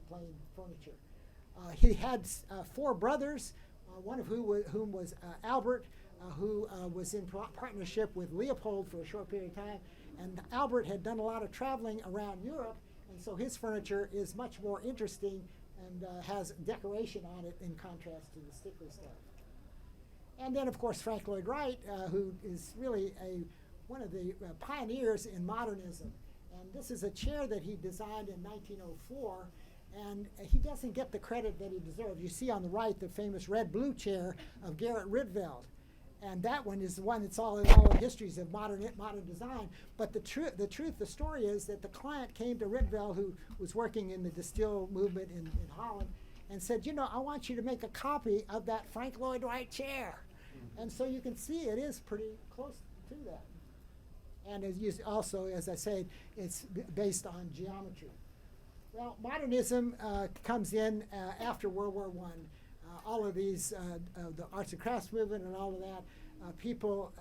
plain furniture. He had 4 brothers, one of whom was Albert, who was in partnership with Leopold for a short period of time. And Albert had done a lot of traveling around Europe, and so his furniture is much more interesting and has decoration on it in contrast to the Stickley stuff. And then, of course, Frank Lloyd Wright, who is really one of the pioneers in modernism. And this is a chair that he designed in 1904, and he doesn't get the credit that he deserves. You see on the right the famous red-blue chair of Gerrit Rietveld. And that one is the one that's all in all the histories of modern design. But the story is that the client came to Rietveld, who was working in the Distill movement in Holland, and said, I want you to make a copy of that Frank Lloyd Wright chair. And so you can see it is pretty close to that. And as I said, it's based on geometry. Well, modernism comes in after World War I. All of these, the arts and crafts movement and all of that, people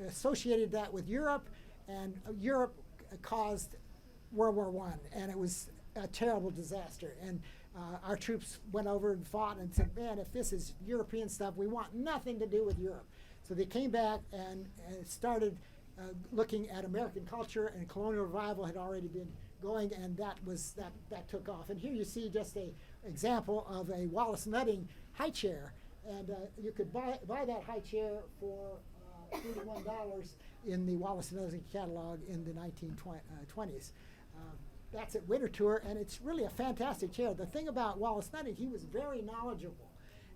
associated that with Europe, and Europe caused World War I, and it was a terrible disaster. And our troops went over and fought and said, man, if this is European stuff, we want nothing to do with Europe. So they came back and started looking at American culture, and Colonial Revival had already been going, and that took off. And here you see just a example of a Wallace Nutting high chair, and you could buy that high chair for $31 in the Wallace Nutting catalog in the 1920s. That's at Winter Tour, and it's really a fantastic chair. The thing about Wallace Nutting, he was very knowledgeable.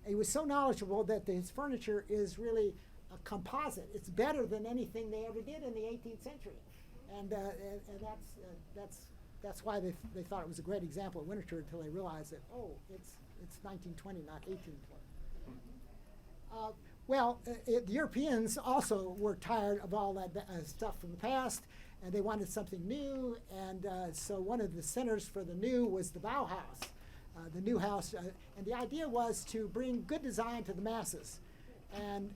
He was so knowledgeable that his furniture is really a composite. It's better than anything they ever did in the 18th century, and that's why they thought it was a great example of Winter Tour until they realized that it's 1920, not 1820. The Europeans also were tired of all that stuff from the past, and they wanted something new, and so one of the centers for the new was the Bauhaus, the new house, and the idea was to bring good design to the masses, and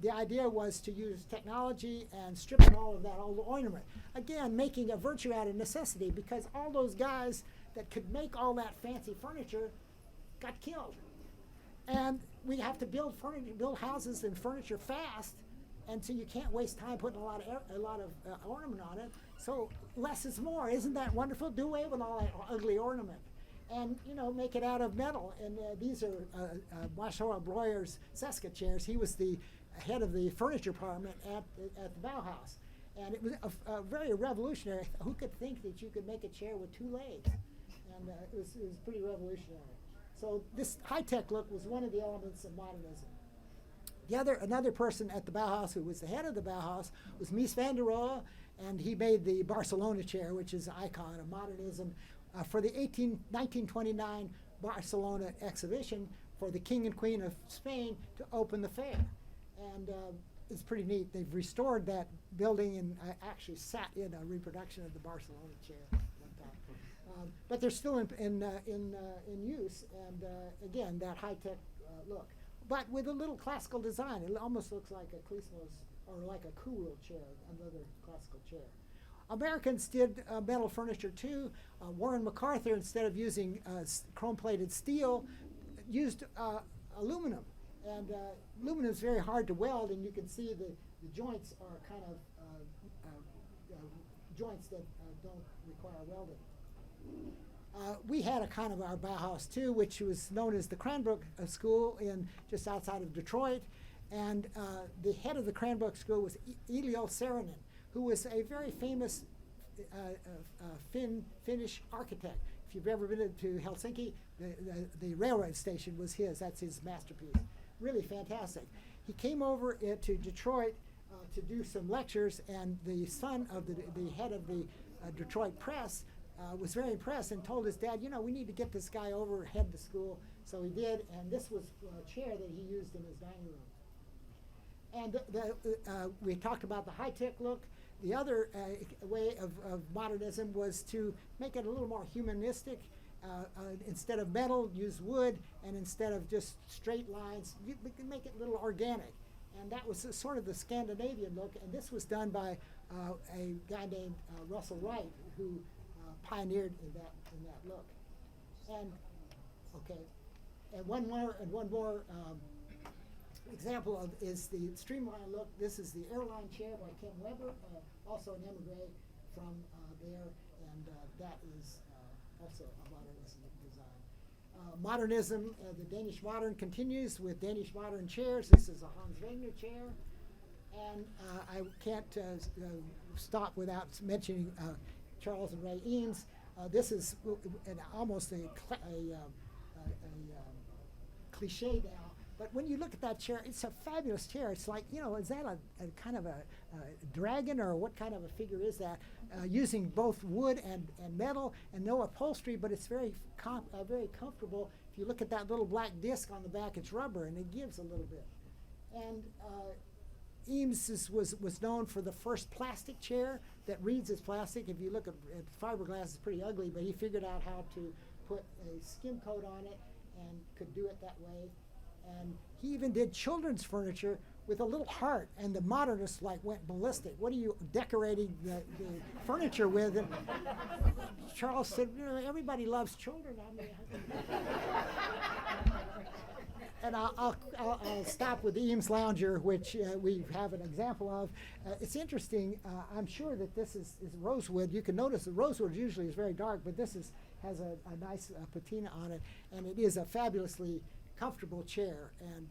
the idea was to use technology and stripping all of that old ornament. Again, making a virtue out of necessity, because all those guys that could make all that fancy furniture got killed. And we have to build houses and furniture fast, and so you can't waste time putting a lot of ornament on it. So less is more. Isn't that wonderful? Do away with all that ugly ornament, and make it out of metal. And these are Marshall Breuer's Seska chairs. He was the head of the furniture department at the Bauhaus, and it was a very revolutionary. Who could think that you could make a chair with two legs? And it was pretty revolutionary. So this high-tech look was one of the elements of modernism. Another person at the Bauhaus who was the head of the Bauhaus was Mies van der Rohe, and he made the Barcelona chair, which is an icon of modernism, for the 1929 Barcelona exhibition for the King and Queen of Spain to open the fair. And it's pretty neat. They've restored that building, and I actually sat in a reproduction of the Barcelona chair one time. But they're still in use, and again, that high-tech look. But with a little classical design. It almost looks like a Klismos, or like a Kuhl chair, another classical chair. Americans did metal furniture too. Warren MacArthur, instead of using chrome-plated steel, used aluminum. And aluminum is very hard to weld, and you can see the joints are kind of joints that don't require welding. We had a kind of our Bauhaus too, which was known as the Cranbrook School just outside of Detroit, and the head of the Cranbrook School was Elio Saarinen, who was a very famous Finnish architect. If you've ever been to Helsinki, the railroad station was his. That's his masterpiece. Really fantastic. He came over to Detroit to do some lectures, and the son of the head of the Detroit Press was very impressed and told his dad, we need to get this guy over, head the school. So he did, and this was a chair that he used in his dining room. And we talked about the high-tech look. The other way of modernism was to make it a little more humanistic. Instead of metal, use wood, and instead of just straight lines, we can make it a little organic. And that was sort of the Scandinavian look, and this was done by a guy named Russell Wright, who pioneered in that look. And one more example is the streamline look. This is the airline chair by Ken Weber, also an emigre from there, and that is also a modernist design. Modernism, the Danish modern continues with Danish modern chairs. This is a Hans Wegner chair, and I can't stop without mentioning Charles and Ray Eames. This is almost a cliche now, but when you look at that chair, it's a fabulous chair. It's like, is that a kind of a dragon, or what kind of a figure is that? Using both wood and metal, and no upholstery, but it's very comfortable. If you look at that little black disc on the back, it's rubber, and it gives a little bit. And Eames was known for the first plastic chair that reads as plastic. If you look at fiberglass, it's pretty ugly, but he figured out how to put a skim coat on it and could do it that way. And he even did children's furniture with a little heart, and the modernists went ballistic. What are you decorating the furniture with? And Charles said, everybody loves children. And I'll stop with the Eames Lounger, which we have an example of. It's interesting. I'm sure that this is rosewood. You can notice the rosewood usually is very dark, but this has a nice patina on it, and it is a fabulously comfortable chair. And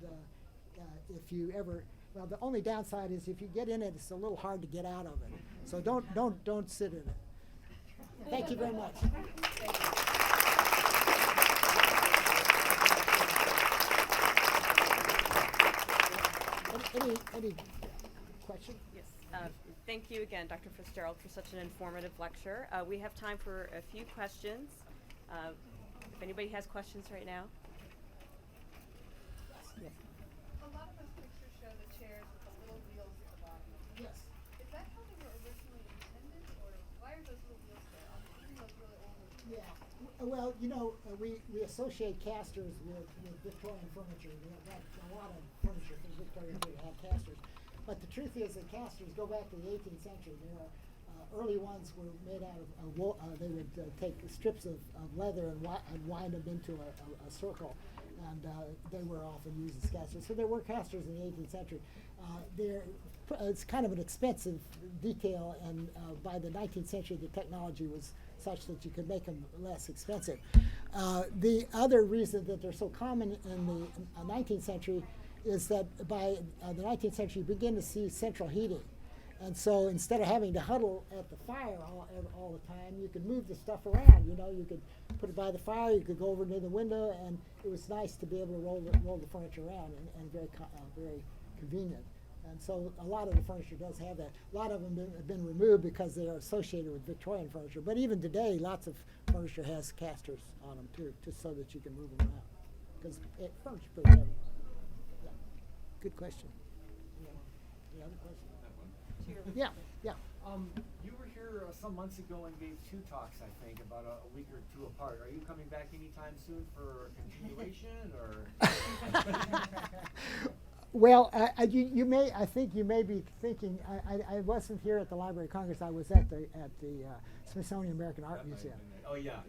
if you ever, well, the only downside is if you get in it, it's a little hard to get out of it. So don't sit in it. Thank you very much. Any question? Yes. Thank you again, Dr. Fitzgerald, for such an informative lecture. We have time for a few questions. If anybody has questions right now. Yes. A lot of those pictures show the chairs with the little wheels at the bottom. Yes. Is that how they were originally intended, or why are those little wheels there? I'm thinking those really old ones. Yeah. Well, we associate casters with Victorian furniture. We have a lot of furniture from Victorian period had casters. But the truth is that casters go back to the 18th century. There are early ones were made out of wool. They would take strips of leather and wind them into a circle, and they were often used as casters. So there were casters in the 18th century. It's kind of an expensive detail, and by the 19th century, the technology was such that you could make them less expensive. The other reason that they're so common in the 19th century is that by the 19th century, you begin to see central heating. And so instead of having to huddle at the fire all the time, you could move the stuff around. You could put it by the fire, you could go over near the window, and it was nice to be able to roll the furniture around, and very convenient. And so a lot of the furniture does have that. A lot of them have been removed because they are associated with Victorian furniture. But even today, lots of furniture has casters on them too, just so that you can move them around. Because furniture's pretty heavy. Yeah. Good question. Any other questions? Yeah. You were here some months ago and gave 2 talks, I think, about a week or 2 apart. Are you coming back anytime soon for a continuation, or? Well, I think you may be thinking. I wasn't here at the Library of Congress. I was at the Smithsonian American Art Museum. Oh yeah.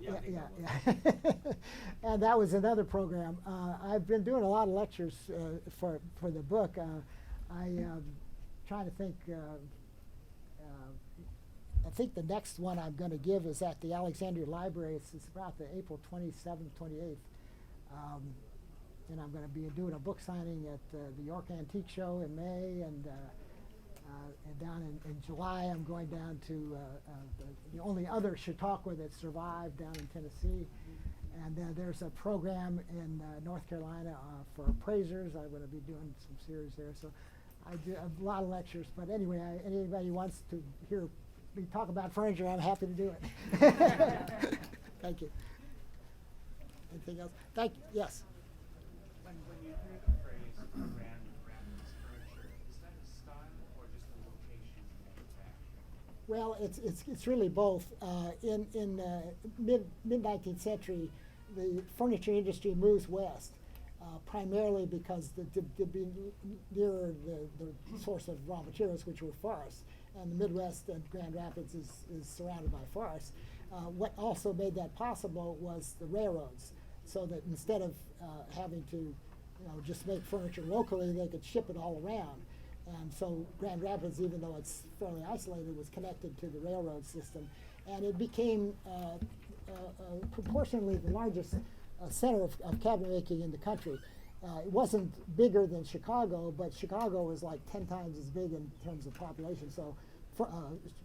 And that was another program. I've been doing a lot of lectures for the book. I'm trying to think. I think the next one I'm going to give is at the Alexandria Library. It's about the April 27th, 28th. And I'm going to be doing a book signing at the York Antique Show in May, and down in July I'm going down to the only other Chautauqua that survived down in Tennessee. And there's a program in North Carolina for appraisers. I'm going to be doing some series there. So I do a lot of lectures. But anyway, anybody who wants to hear me talk about furniture, I'm happy to do it. Thank you. Anything else? Thank you. Yes. When you hear the phrase Grand Rapids furniture, is that a style or just a location of manufacturing? Well, it's really both. In mid 19th century, the furniture industry moves west, primarily because to be nearer the source of raw materials, which were forests, and the Midwest and Grand Rapids is surrounded by forests. What also made that possible was the railroads, so that instead of having to just make furniture locally, they could ship it all around. And so Grand Rapids, even though it's fairly isolated, was connected to the railroad system. And it became proportionally the largest center of cabinet making in the country. It wasn't bigger than Chicago, but Chicago was like 10 times as big in terms of population. So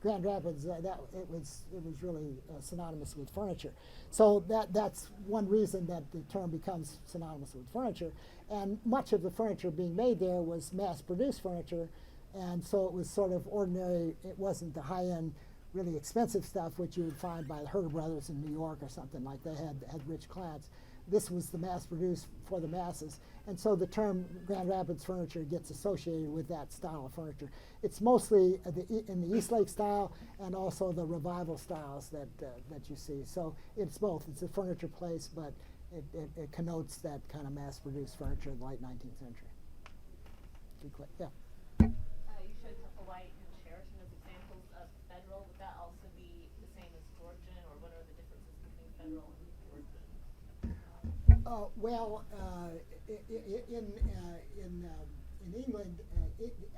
Grand Rapids, it was really synonymous with furniture. So that's one reason that the term becomes synonymous with furniture. And much of the furniture being made there was mass-produced furniture, and so it was sort of ordinary. It wasn't the high-end, really expensive stuff which you would find by the Herter Brothers in New York or something like they had rich clients. This was the mass-produced for the masses. And so the term Grand Rapids furniture gets associated with that style of furniture. It's mostly in the Eastlake style and also the revival styles that you see. So it's both. It's a furniture place, but it connotes that kind of mass-produced furniture in the late 19th century. Good question. Yeah. You showed Hawaii and Sheraton as examples of federal. Would that also be the same as Georgian, or what are the differences between federal and Georgian? Well, in England,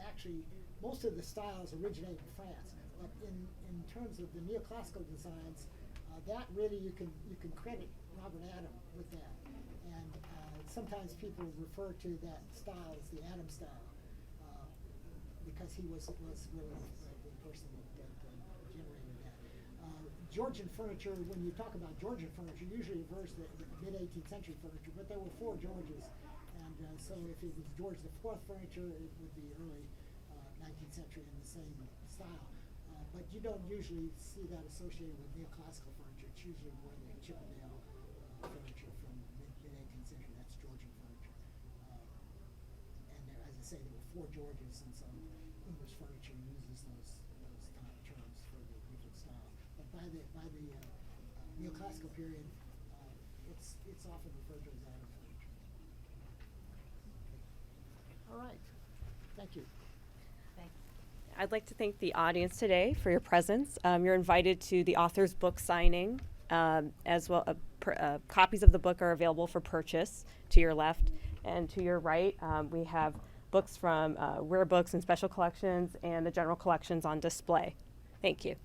actually most of the styles originate in France. But in terms of the neoclassical designs, that really you can credit Robert Adam with that. And sometimes people refer to that style as the Adam style because he was really the person that generated that. Georgian furniture, when you talk about Georgian furniture, usually refers to the mid-18th century furniture, but there were 4 Georges, and so if it was George IV furniture, it would be early 19th century in the same style. But you don't usually see that associated with neoclassical furniture. It's usually more the Chippendale furniture from mid-18th century. That's Georgian furniture. And there, as I say, there were 4 Georges, and so English furniture uses those terms for the different style. But by the neoclassical period, it's often referred to as Adam furniture. All right. Thank you. I'd like to thank the audience today for your presence. You're invited to the author's book signing, as well. Copies of the book are available for purchase to your left, and to your right, we have books from rare books and special collections and the general collections on display. Thank you.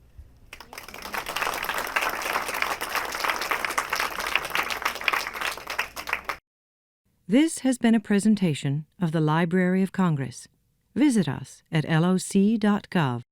This has been a presentation of the Library of Congress. Visit us at loc.gov.